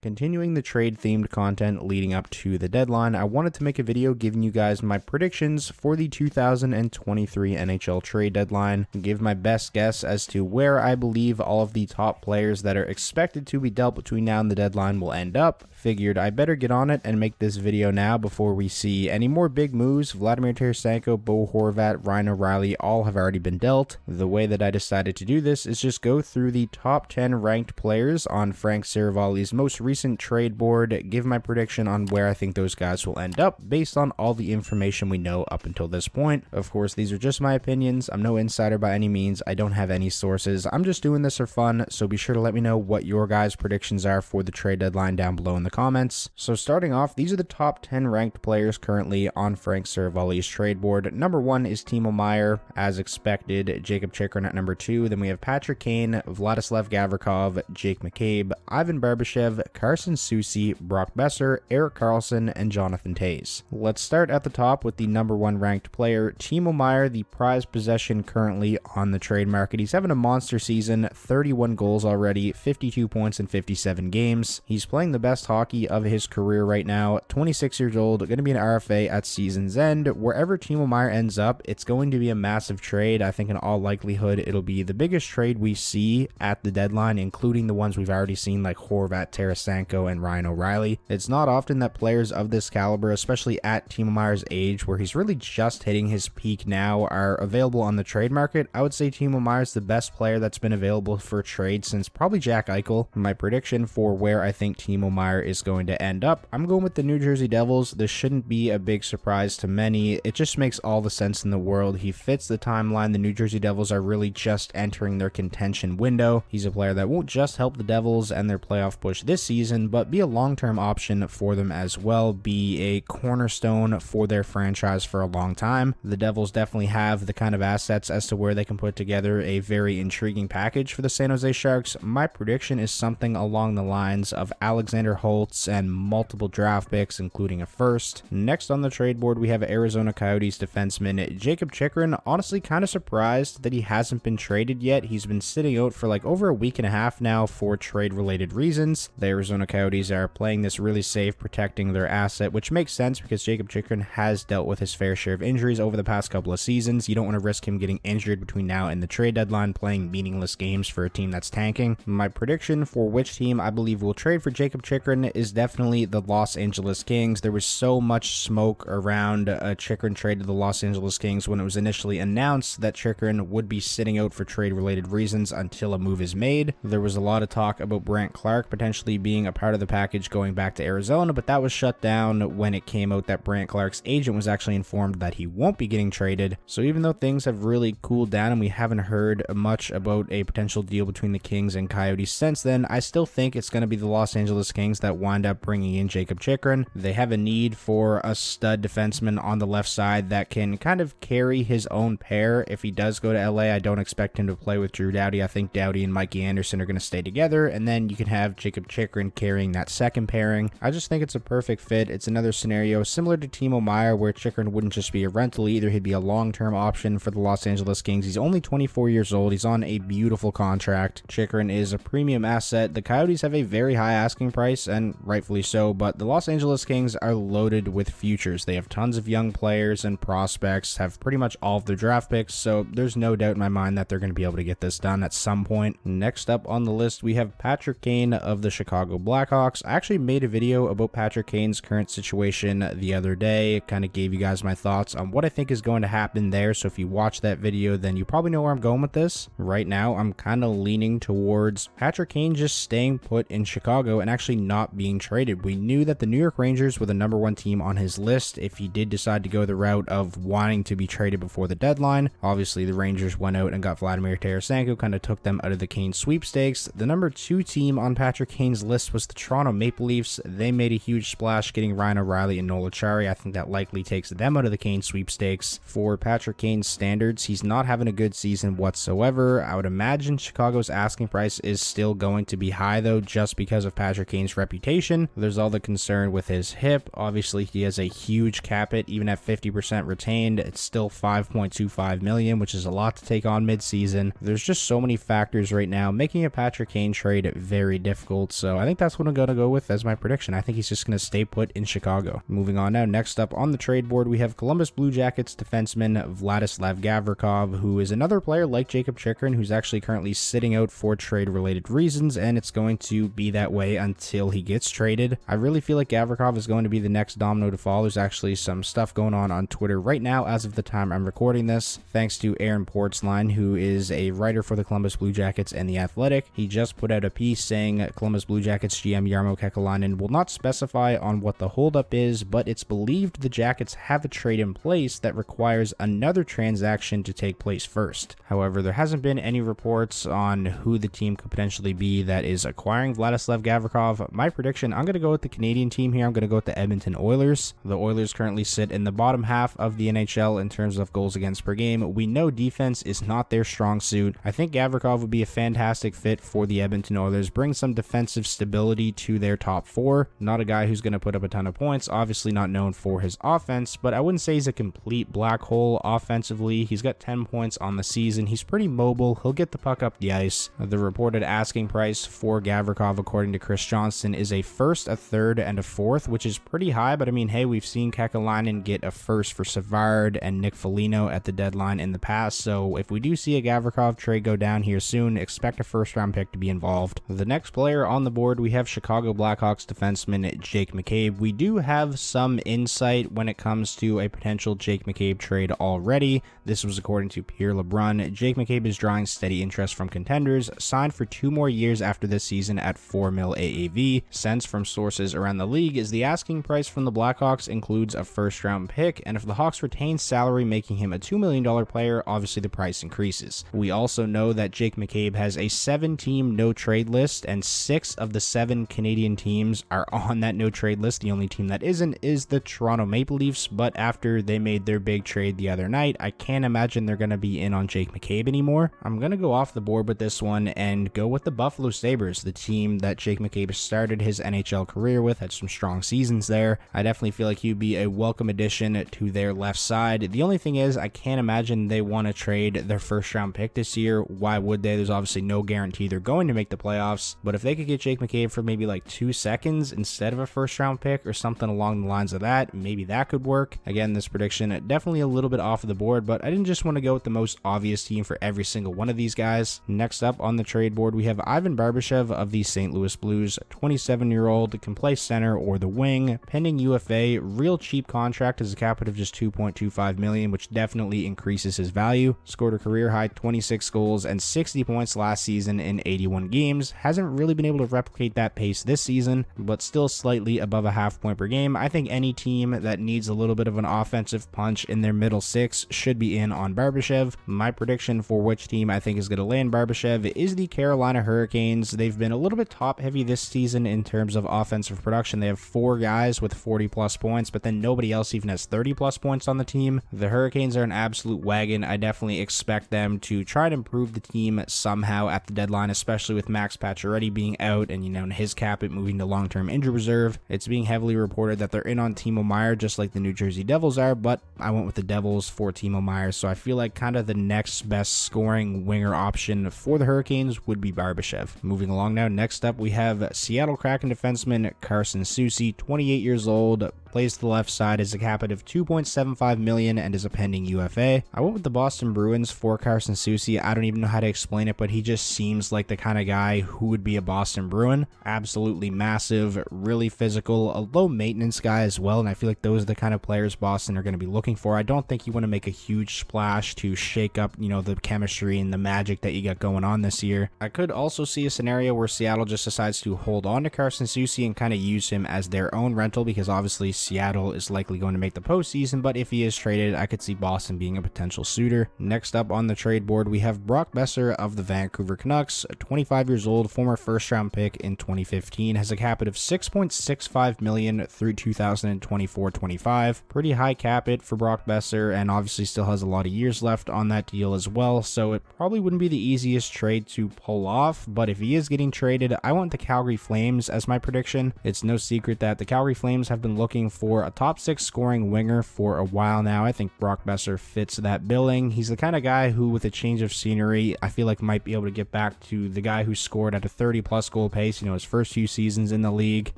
Continuing the trade-themed content leading up to the deadline, I wanted to make a video giving you guys my predictions for the 2023 NHL trade deadline, and give my best guess as to where I believe all of the top players that are expected to be dealt between now and the deadline will end up. Figured I better get on it and make this video now before we see any more big moves. Vladimir Tarasenko, Bo Horvat, Ryan O'Reilly all have already been dealt. The way that I decided to do this is just go through the top 10 ranked players on Frank Seravalli's most recent trade board, give my prediction on where I think those guys will end up based on all the information we know up until this point. Of course, these are just my opinions. I'm no insider by any means. I don't have any sources. I'm just doing this for fun, so be sure to let me know what your guys' predictions are for the trade deadline down below in the comments. So starting off, these are the top 10 ranked players currently on Frank Seravalli's trade board. Number 1 is Timo Meier, as expected. Jakob Chychrun at number 2. Then we have Patrick Kane, Vladislav Gavrikov, Jake McCabe, Ivan Barbashev, Carson Soucy, Brock Besser, Erik Karlsson, and Jonathan Toews. Let's start at the top with the number 1 ranked player, Timo Meier, the prized possession currently on the trade market. He's having a monster season, 31 goals already, 52 points in 57 games. He's playing the best hockey of his career right now, 26 years old, going to be an RFA at season's end. Wherever Timo Meier ends up, it's going to be a massive trade. I think in all likelihood, it'll be the biggest trade we see at the deadline, including the ones we've already seen like Horvat, Tarasenko, and Ryan O'Reilly. It's not often that players of this caliber, especially at Timo Meier's age, where he's really just hitting his peak now, are available on the trade market. I would say Timo Meier's the best player that's been available for trade since probably Jack Eichel. My prediction for where I think Timo Meier is going to end up, I'm going with the New Jersey Devils. This shouldn't be a big surprise to many. It just makes all the sense in the world. He fits the timeline. The New Jersey Devils are really just entering their contention window. He's a player that won't just help the Devils and their playoff push this season, but be a long-term option for them as well, be a cornerstone for their franchise for a long time. The Devils definitely have the kind of assets as to where they can put together a very intriguing package for the San Jose Sharks. My prediction is something along the lines of Alexander Holtz and multiple draft picks, including a first. Next on the trade board, we have Arizona Coyotes defenseman Jakob Chychrun. Honestly, kind of surprised that he hasn't been traded yet. He's been sitting out for like over a week and a half now for trade-related reasons. The Arizona Coyotes are playing this really safe, protecting their asset, which makes sense because Jakob Chychrun has dealt with his fair share of injuries over the past couple of seasons. You don't want to risk him getting injured between now and the trade deadline, playing meaningless games for a team that's tanking. My prediction for which team I believe will trade for Jakob Chychrun is definitely the Los Angeles Kings. There was so much smoke around a Chychrun trade to the Los Angeles Kings when it was initially announced that Chychrun would be sitting out for trade-related reasons until a move is made. There was a lot of talk about Brandt Clarke potentially being a part of the package going back to Arizona, but that was shut down when it came out that Brandt Clarke's agent was actually informed that he won't be getting traded. So even though things have really cooled down and we haven't heard much about a potential deal between the Kings and Coyotes since then, I still think it's going to be the Los Angeles Kings that wind up bringing in Jakob Chychrun. They have a need for a stud defenseman on the left side that can kind of carry his own pair. If he does go to LA, I don't expect him to play with Drew Doughty. I think Doughty and Mikey Anderson are going to stay together, and then you can have Jakob Chychrun carrying that second pairing. I just think it's a perfect fit. It's another scenario similar to Timo Meier where Chychrun wouldn't just be a rental either. He'd be a long-term option for the Los Angeles Kings. He's only 24 years old. He's on a beautiful contract. Chychrun is a premium asset. The Coyotes have a very high asking price, and rightfully so, but the Los Angeles Kings are loaded with futures. They have tons of young players and prospects, have pretty much all of their draft picks, so there's no doubt in my mind that they're going to be able to get this done at some point. Next up on the list, we have Patrick Kane of the Chicago Blackhawks. I actually made a video about Patrick Kane's current situation the other day. Kind of gave you guys my thoughts on what I think is going to happen there, so if you watch that video, then you probably know where I'm going with this. Right now, I'm kind of leaning towards Patrick Kane just staying put in Chicago and actually not being traded. We knew that the New York Rangers were the number 1 team on his list if he did decide to go the route of wanting to be traded before the deadline. Obviously, the Rangers went out and got Vladimir Tarasenko, kind of took them out of the Kane sweepstakes. The number 2 team on Patrick Kane's list was the Toronto Maple Leafs. They made a huge splash getting Ryan O'Reilly and Noel Acciari. I think that likely takes them out of the Kane sweepstakes. For Patrick Kane's standards, he's not having a good season whatsoever. I would imagine Chicago's asking price is still going to be high though, just because of Patrick Kane's reputation. There's all the concern with his hip. Obviously, he has a huge cap hit. Even at 50% retained, it's still $5.25 million, which is a lot to take on mid-season. There's just so many factors right now making a Patrick Kane trade very difficult, so I think that's what I'm going to go with as my prediction. I think he's just going to stay put in Chicago. Moving on now, next up on the trade board, we have Columbus Blue Jackets defenseman Vladislav Gavrikov, who is another player like Jacob Chychrun, who's actually currently sitting out for trade-related reasons, and it's going to be that way until he gets traded. I really feel like Gavrikov is going to be the next domino to fall. There's actually some stuff going on Twitter right now as of the time I'm recording this, thanks to Aaron Portzline, who is a writer for the Columbus Blue Jackets and The Athletic. He just put out a piece saying Columbus Blue Jackets GM Jarmo Kekalainen will not specify on what the holdup is, but it's believed the Jackets have a trade in place that requires another transaction to take place first. However, there hasn't been any reports on who the team could potentially be that is acquiring Vladislav Gavrikov. My prediction, I'm going to go with the Canadian team here. I'm going to go with the Edmonton Oilers. The Oilers currently sit in the bottom half of the NHL in terms of goals against per game. We know defense is not their strong suit. I think Gavrikov would be a fantastic fit for the Edmonton Oilers, bring some defensive stability to their top four. Not a guy who's going to put up a ton of points, obviously not known for his offense, but I wouldn't say he's a complete black hole offensively. He's got 10 points on the season. He's pretty mobile. He'll get the puck up the ice. The reported asking price for Gavrikov, according to Chris Johnston, is a first, a third, and a fourth, which is pretty high, but I mean, hey, we've seen Kekalainen get a first for Savard and Nick Foligno at the deadline in the past, so if we do see a Gavrikov trade go down here soon, expect a first-round pick to be involved. The next player on the board, we have Chicago Blackhawks defenseman Jake McCabe. We do have some insight when it comes to a potential Jake McCabe trade already. This was according to Pierre LeBrun. Jake McCabe is drawing steady interest from contenders, signed for 2 more years after this season at $4 million AAV. Sense from sources around the league is the asking price from the Blackhawks includes a first-round pick, and if the Hawks retain salary making him a $2 million player, obviously the price increases. We also know that Jake McCabe has a 7-team no-trade list, and 6 of the 7 Canadian teams are on that no-trade list. The only team that isn't is the Toronto Maple Leafs, but after they made their big trade the other night, I can't imagine they're going to be in on Jake McCabe anymore. I'm going to go off the board with this one and go with the Buffalo Sabres, the team that Jake McCabe started his NHL career with, had some strong seasons there. I definitely feel like he'd be a welcome addition to their left side. The only thing is, I can't imagine they want to trade their first-round pick this year. Why would they? There's obviously no guarantee they're going to make the playoffs, but if they could get Jake McCabe for maybe like 2 seconds instead of a first-round pick or something along the lines of that, maybe that could work. Again, this prediction definitely a little bit off of the board, but I didn't just want to go with the most obvious team for every single one of these guys. Next up on the trade board, we have Ivan Barbashev of the St. Louis Blues, 27-year-old, can play center or the wing, pending UFA, real cheap contract as a cap of just $2.25 million, which definitely increases his value. Scored a career-high 26 goals and 60 points last season in 81 games. Hasn't really been able to replicate that pace this season, but still slightly above a half point per game. I think any team that needs a little bit of an offensive punch in their middle six should be in on Barbashev. My prediction for which team I think is going to land Barbashev is the Carolina Hurricanes. They've been a little bit top-heavy this season in terms of offensive production. They have 4 guys with 40-plus points, but then nobody else even has 30-plus points on the team. The Hurricanes are an absolute wagon. I definitely expect them to try and improve the team somehow at the deadline, especially with Max Pacioretty being out and, his cap moving to long-term injury reserve. It's being heavily reported that they're in on Timo Meier, just like the New Jersey Devils are, but I went with the Devils for Timo Meier, so I feel like kind of the next best scoring winger option for the Hurricanes would be Barbashev. Moving along now, next up we have Seattle Kraken defenseman Carson Soucy, 28 years old, plays to the left side, is a cap of $2.75 million and is a pending UFA. I went with the Boston Bruins for Carson Soucy. I don't even know how to explain it, but he just seems like the kind of guy who would be a Boston Bruin. Absolutely massive, really physical, a low maintenance guy as well, and I feel like those are the kind of players Boston are going to be looking for. I don't think you want to make a huge splash to shake up, the chemistry and the magic that you got going on this year. I could also see a scenario where Seattle just decides to hold on to Carson Soucy and kind of use him as their own rental, because obviously Seattle is likely going to make the postseason, but if he is traded, I could see Boston being a potential suitor. Next up on the trade board, we have Brock Besser of the Vancouver Canucks, 25 years old, former first-round pick in 2015, has a cap hit of $6.65 million through 2024-25. Pretty high cap hit for Brock Besser, and obviously still has a lot of years left on that deal as well, so it probably wouldn't be the easiest trade to pull off, but if he is getting traded, I want the Calgary Flames as my prediction. It's no secret that the Calgary Flames have been looking for a top 6 scoring winger for a while now. I think Brock Besser fits that billing. He's the kind of guy who, with a change of scenery, I feel like might be able to get back to the guy who scored at a 30-plus goal pace nice, his first few seasons in the league,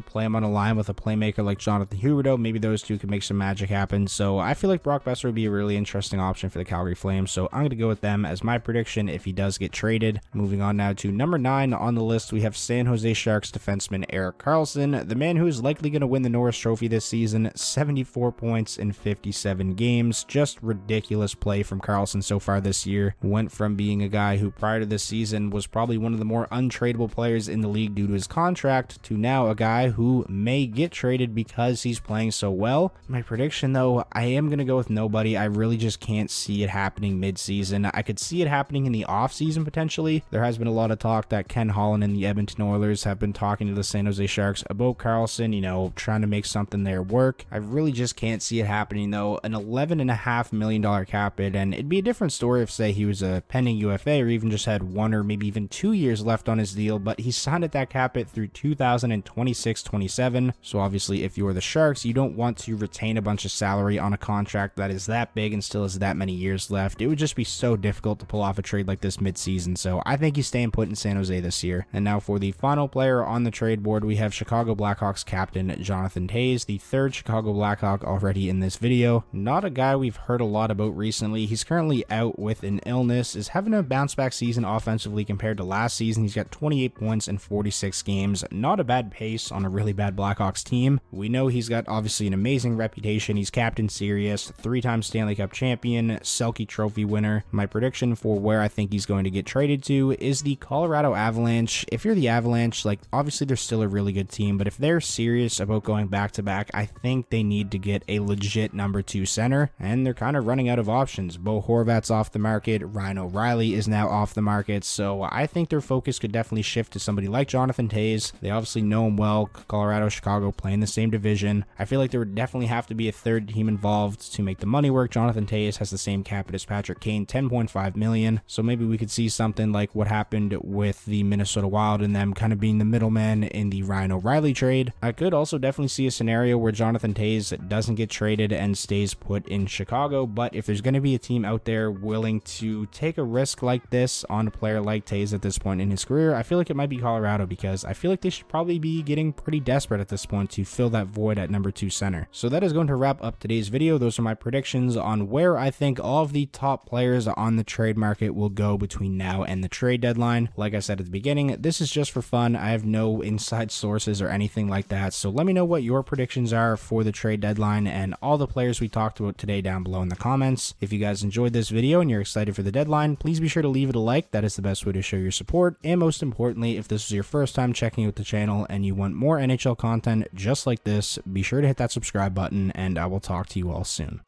play him on a line with a playmaker like Jonathan Huberdeau. Maybe those two could make some magic happen. So I feel like Brock Boeser would be a really interesting option for the Calgary Flames. So I'm going to go with them as my prediction if he does get traded. Moving on now to number 9 on the list, we have San Jose Sharks defenseman Erik Karlsson, the man who is likely going to win the Norris Trophy this season. 74 points in 57 games. Just ridiculous play from Karlsson so far this year. Went from being a guy who prior to this season was probably one of the more untradeable players in the league due to his contract to now a guy who may get traded because he's playing so well. My prediction though, I am going to go with nobody. I really just can't see it happening mid-season. I could see it happening in the off-season potentially. There has been a lot of talk that Ken Holland and the Edmonton Oilers have been talking to the San Jose Sharks about Karlsson, trying to make something there work. I really just can't see it happening though. An $11.5 million cap hit, and it'd be a different story if say he was a pending UFA or even just had 1 or maybe even 2 years left on his deal, but he signed at that cap hit through 2026-27. So obviously if you're the Sharks, you don't want to retain a bunch of salary on a contract that is that big and still has that many years left. It would just be so difficult to pull off a trade like this mid-season. So I think he's staying put in San Jose this year. And now for the final player on the trade board, we have Chicago Blackhawks captain Jonathan Toews, the 3rd Chicago Blackhawk already in this video. Not a guy we've heard a lot about recently. He's currently out with an illness, is having a bounce back season offensively compared to last season. He's got 28 points in 46 games. Not a bad pace on a really bad Blackhawks team. We know he's got obviously an amazing reputation. He's Captain Serious, 3-time Stanley Cup champion, Selke Trophy winner. My prediction for where I think he's going to get traded to is the Colorado Avalanche. If you're the Avalanche, obviously they're still a really good team, but if they're serious about going back-to-back, I think they need to get a legit number 2 center, and they're kind of running out of options. Bo Horvat's off the market, Ryan O'Reilly is now off the market, so I think their focus could definitely shift to somebody like Jonathan Toews. They obviously know him well. Colorado, Chicago play in the same division. I feel like there would definitely have to be a third team involved to make the money work. Jonathan Toews has the same cap hit as Patrick Kane, $10.5 million, so maybe we could see something like what happened with the Minnesota Wild and them kind of being the middleman in the Ryan O'Reilly trade. I could also definitely see a scenario where Jonathan Toews doesn't get traded and stays put in Chicago, but if there's going to be a team out there willing to take a risk like this on a player like Toews at this point in his career, I feel like it might be Colorado, because I feel like they should probably be getting pretty desperate at this point to fill that void at number 2 center. So that is going to wrap up today's video. Those are my predictions on where I think all of the top players on the trade market will go between now and the trade deadline. Like I said at the beginning, this is just for fun. I have no inside sources or anything like that. So let me know what your predictions are for the trade deadline and all the players we talked about today down below in the comments. If you guys enjoyed this video and you're excited for the deadline, please be sure to leave it a like. That is the best way to show your support. And most importantly, if this is your first time checking out the channel and you want more NHL content just like this, be sure to hit that subscribe button, and I will talk to you all soon.